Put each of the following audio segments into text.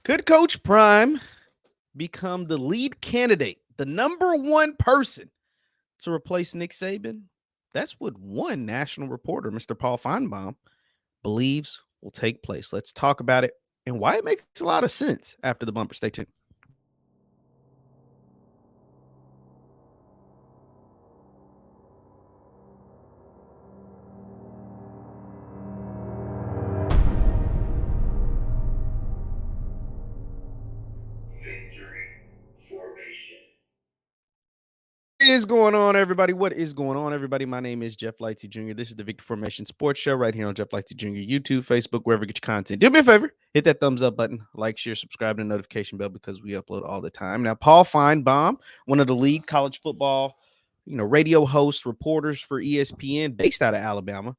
Could Coach Prime become the lead candidate, the number one person to replace Nick Saban? That's what one national reporter, Mr. Paul Finebaum, believes will take place. Let's talk about it and why it makes a lot of sense after the bumper. Stay tuned. What is going on, everybody? What is going on, everybody? My name is JeffLightsyJr. This is the Victor Formation Sports Show right here on JeffLightsYJr. YouTube, Facebook, wherever you get your content. Do me a favor, hit that thumbs up button, like, share, subscribe, and the notification bell because we upload all the time. Now, Paul Finebaum, one of the lead college football, radio hosts, reporters for ESPN, based out of Alabama,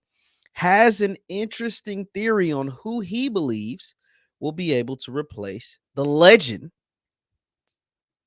has an interesting theory on who he believes will be able to replace the legend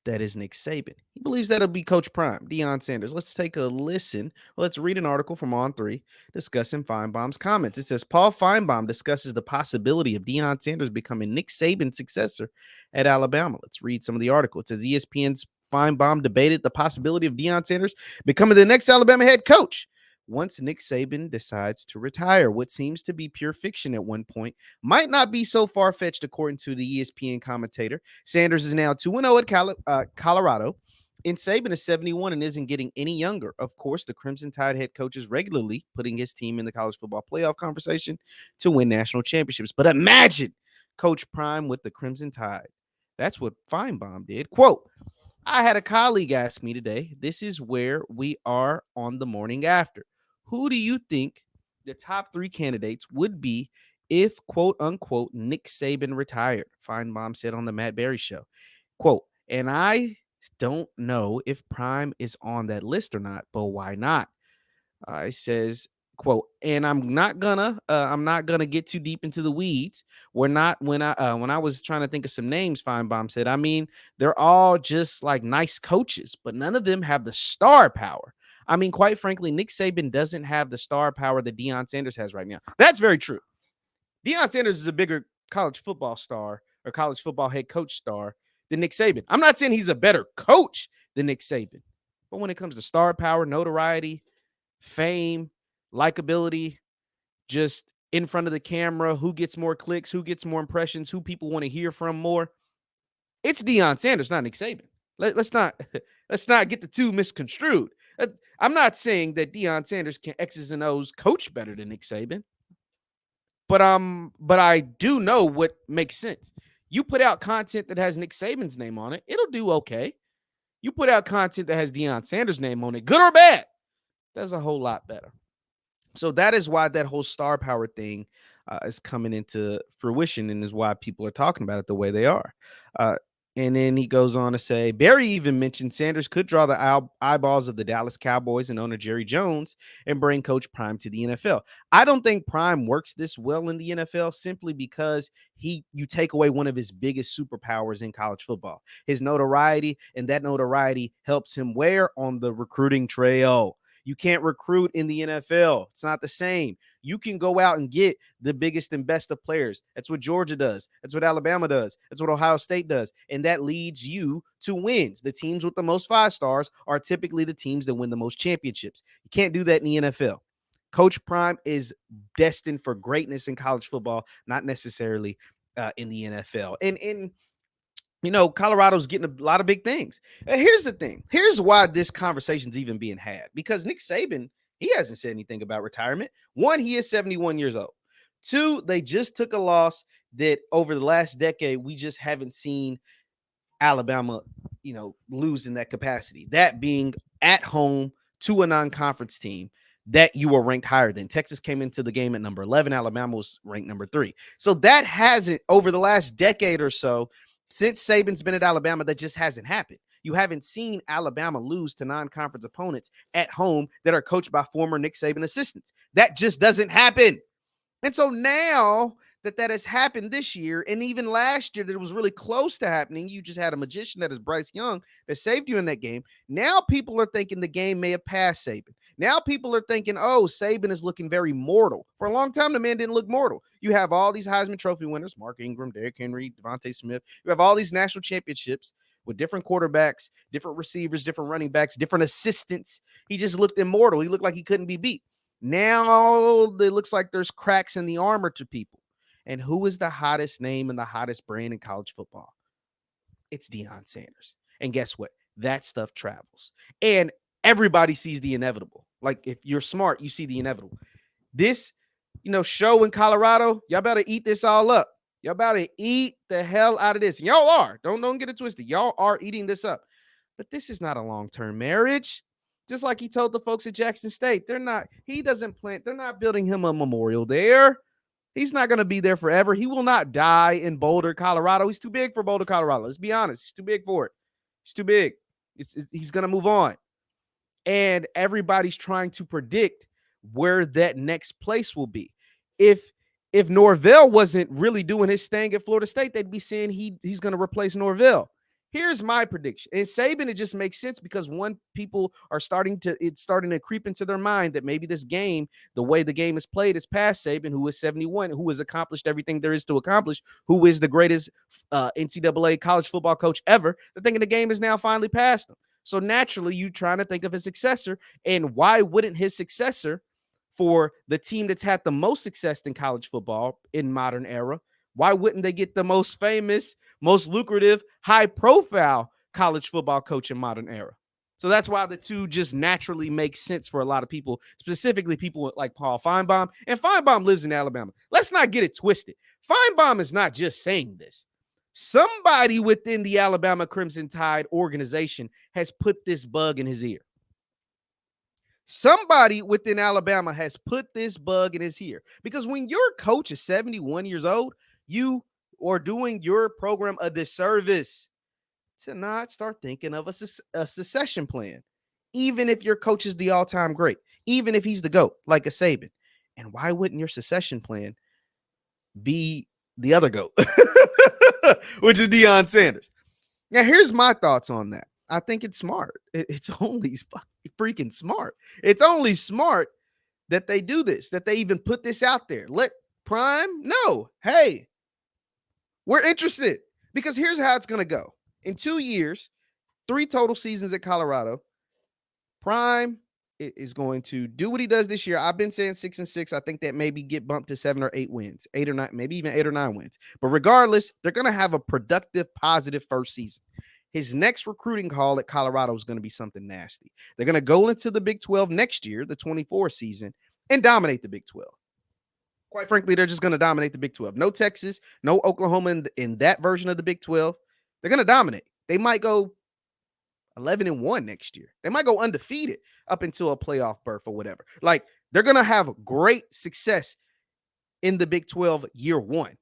that is Nick Saban. He believes that'll be Coach Prime, Deion Sanders. Let's take a listen. Well, let's read an article from On3 discussing Finebaum's comments. It says Paul Finebaum discusses the possibility of Deion Sanders becoming Nick Saban's successor at Alabama. Let's read some of the article. It says ESPN's Finebaum debated the possibility of Deion Sanders becoming the next Alabama head coach once Nick Saban decides to retire. What seems to be pure fiction at one point might not be so far-fetched, according to the ESPN commentator. Sanders is now 2-0 at Colorado, and Saban is 71 and isn't getting any younger. Of course, the Crimson Tide head coach is regularly putting his team in the college football playoff conversation to win national championships. But imagine Coach Prime with the Crimson Tide. That's what Finebaum did. Quote, I had a colleague ask me today, this is where we are on the morning after. Who do you think the top three candidates would be if, quote unquote, Nick Saban retired? Finebaum said on the Matt Berry show. Quote, and I don't know if Prime is on that list or not, but why not? It says, quote, and I'm not gonna get too deep into the weeds. When I was trying to think of some names, Finebaum said, I mean, they're all just like nice coaches, but none of them have the star power. I mean, quite frankly, Nick Saban doesn't have the star power that Deion Sanders has right now. That's very true. Deion Sanders is a bigger college football star or college football head coach star than Nick Saban. I'm not saying he's a better coach than Nick Saban, but when it comes to star power, notoriety, fame, likability, just in front of the camera, who gets more clicks, who gets more impressions, who people want to hear from more, it's Deion Sanders, not Nick Saban. Let's not get the two misconstrued. I'm not saying that Deion Sanders can X's and O's coach better than Nick Saban, but I do know what makes sense. You put out content that has Nick Saban's name on it, it'll do okay. You put out content that has Deion Sanders' name on it, good or bad, that's a whole lot better. So that is why that whole star power thing is coming into fruition and is why people are talking about it the way they are. And then he goes on to say, Barry even mentioned Sanders could draw the eyeballs of the Dallas Cowboys and owner Jerry Jones and bring Coach Prime to the NFL. I don't think Prime works this well in the NFL simply because you take away one of his biggest superpowers in college football, his notoriety, and that notoriety helps him where? On the recruiting trail. You can't recruit in the NFL. It's not the same. You can go out and get the biggest and best of players. That's what Georgia does. That's what Alabama does. That's what Ohio State does. And that leads you to wins. The teams with the most 5 stars are typically the teams that win the most championships. You can't do that in the NFL. Coach Prime is destined for greatness in college football, not necessarily in the NFL. And Colorado's getting a lot of big things. Here's the thing. Here's why this conversation's even being had. Because Nick Saban, he hasn't said anything about retirement. 1, he is 71 years old. 2, they just took a loss that over the last decade, we just haven't seen Alabama, lose in that capacity. That being at home to a non-conference team that you were ranked higher than. Texas came into the game at number 11. Alabama was ranked number 3. So that hasn't, over the last decade or so, since Saban's been at Alabama, that just hasn't happened. You haven't seen Alabama lose to non-conference opponents at home that are coached by former Nick Saban assistants. That just doesn't happen. And so now that has happened this year, and even last year that it was really close to happening, you just had a magician that is Bryce Young that saved you in that game. Now people are thinking the game may have passed Saban Now people are thinking, oh, Saban is looking very mortal. For a long time, the man didn't look mortal. You have all these Heisman Trophy winners, Mark Ingram, Derrick Henry, Devontae Smith. You have all these national championships with different quarterbacks, different receivers, different running backs, different assistants. He just looked immortal. He looked like he couldn't be beat. Now it looks like there's cracks in the armor to people. And who is the hottest name and the hottest brand in college football? It's Deion Sanders. And guess what? That stuff travels. And everybody sees the inevitable. Like, if you're smart, you see the inevitable. This, show in Colorado, y'all better eat this all up. Y'all better eat the hell out of this. And y'all are. Don't get it twisted. Y'all are eating this up. But this is not a long-term marriage. Just like he told the folks at Jackson State, they're not building him a memorial there. He's not going to be there forever. He will not die in Boulder, Colorado. He's too big for Boulder, Colorado. Let's be honest. He's too big for it. He's too big. He's going to move on. And everybody's trying to predict where that next place will be. If Norvell wasn't really doing his thing at Florida State, they'd be saying he's going to replace Norvell. Here's my prediction. And Saban, it just makes sense because people are starting to creep into their mind that maybe this game, the way the game is played, is past Saban, who is 71, who has accomplished everything there is to accomplish, who is the greatest NCAA college football coach ever. They're thinking the game is now finally past him. So naturally, you're trying to think of his successor. And why wouldn't his successor, for the team that's had the most success in college football in modern era, why wouldn't they get the most famous, most lucrative, high-profile college football coach in modern era? So that's why the two just naturally make sense for a lot of people, specifically people like Paul Finebaum. And Finebaum lives in Alabama. Let's not get it twisted. Finebaum is not just saying this. Somebody within the Alabama Crimson Tide organization has put this bug in his ear. Somebody within Alabama has put this bug in his ear. Because when your coach is 71 years old, you are doing your program a disservice to not start thinking of a succession plan, even if your coach is the all-time great, even if he's the GOAT, like a Saban. And why wouldn't your succession plan be the other GOAT, which is Deion Sanders? Now, here's my thoughts on that. I think it's smart. It's only freaking smart. It's only smart that they do this, that they even put this out there. Let Prime know, hey, we're interested. Because here's how it's going to go. In 2 years, 3 total seasons at Colorado, Prime is going to do what he does this year. I've been saying 6-6. I think that maybe get bumped to 7 or 8 wins, 8 or 9, maybe even 8 or 9 wins. But regardless, they're going to have a productive, positive first season. His next recruiting call at Colorado is going to be something nasty. They're going to go into the Big 12 next year, the 24 season, and dominate the Big 12. Quite frankly, they're just going to dominate the Big 12. No Texas, no Oklahoma in that version of the Big 12. They're going to dominate. They might go 11-1 next year. They might go undefeated up until a playoff berth or whatever. Like, they're going to have great success in the Big 12 year one.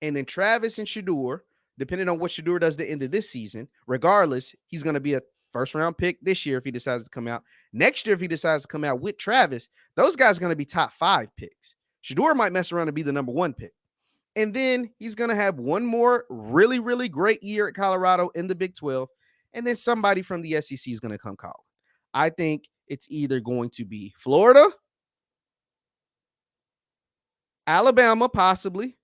And then Travis and Shedeur, depending on what Shedeur does at the end of this season, regardless, he's going to be a first-round pick this year if he decides to come out. Next year, if he decides to come out with Travis, those guys are going to be top 5 picks. Shedeur might mess around and be the number 1 pick. And then he's going to have one more really, really great year at Colorado in the Big 12. And then somebody from the SEC is going to come call. I think it's either going to be Florida, Alabama, possibly,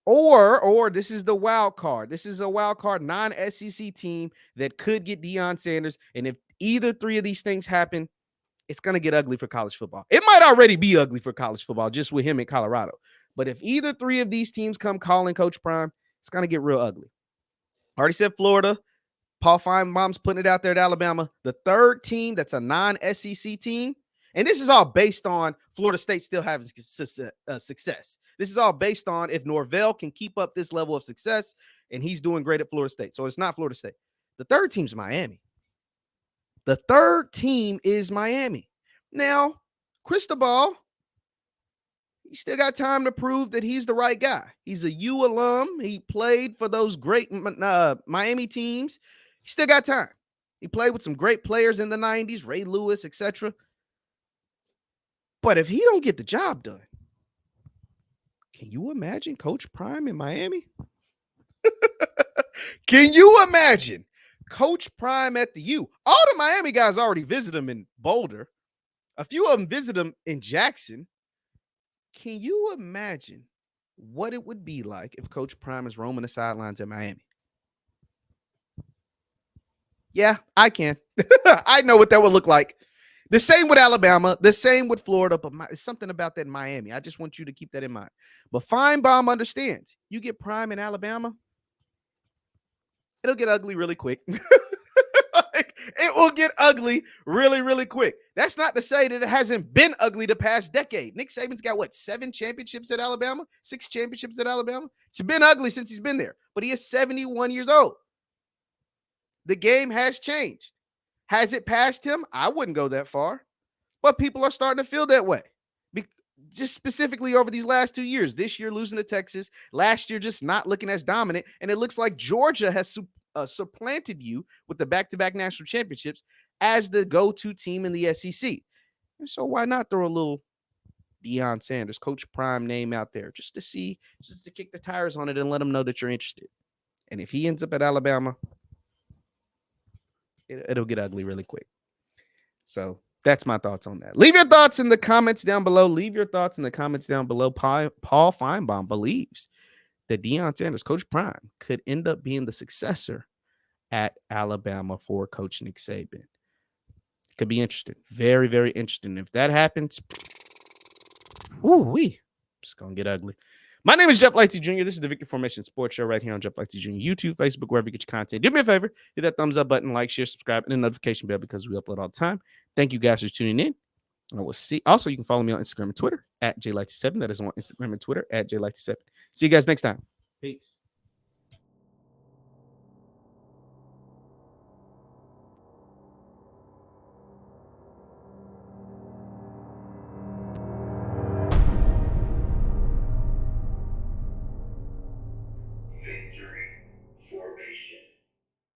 or this is the wild card. This is a wild card non-SEC team that could get Deion Sanders. And if either 3 of these things happen, it's going to get ugly for college football. It might already be ugly for college football just with him in Colorado. But if either 3 of these teams come calling Coach Prime, it's going to get real ugly. I already said Florida. Paul Finebaum's putting it out there at Alabama. The third team that's a non-SEC team, and this is all based on Florida State still having success. This is all based on if Norvell can keep up this level of success, and he's doing great at Florida State. So it's not Florida State. The third team's Miami. The third team is Miami. Now, Cristobal, he still got time to prove that he's the right guy. He's a U alum. He played for those great Miami teams. He still got time. He played with some great players in the 90s, Ray Lewis, etc. But if he don't get the job done, can you imagine Coach Prime in Miami? Can you imagine Coach Prime at the U? All the Miami guys already visit him in Boulder. A few of them visit him in Jackson. Can you imagine what it would be like if Coach Prime is roaming the sidelines at Miami? Yeah, I can. I know what that would look like. The same with Alabama, the same with Florida, but it's something about that in Miami. I just want you to keep that in mind. But Finebaum understands. You get Prime in Alabama, it'll get ugly really quick. It will get ugly really, really quick. That's not to say that it hasn't been ugly the past decade. Nick Saban's got, what, 7 championships at Alabama? 6 championships at Alabama? It's been ugly since he's been there, but he is 71 years old. The game has changed. Has it passed him? I wouldn't go that far. But people are starting to feel that way. Just specifically over these last 2 years. This year losing to Texas. Last year just not looking as dominant. And it looks like Georgia has supplanted you with the back-to-back national championships as the go-to team in the SEC. And so why not throw a little Deion Sanders, Coach Prime name out there just to kick the tires on it and let them know that you're interested. And if he ends up at Alabama, it'll get ugly really quick. So that's my thoughts on that. Leave your thoughts in the comments down below. Paul Finebaum believes that Deion Sanders, Coach Prime, could end up being the successor at Alabama for Coach Nick Saban. Could be interesting. Very, very interesting. If that happens, it's going to get ugly. My name is JeffLightsYJr. This is the Victory Formation Sports Show right here on JeffLightsYJr. YouTube, Facebook, wherever you get your content. Do me a favor. Hit that thumbs up button, like, share, subscribe, and the notification bell because we upload all the time. Thank you guys for tuning in. I will see. Also, you can follow me on Instagram and Twitter at JLightsy7. That is on Instagram and Twitter at JLightsy7. See you guys next time. Peace.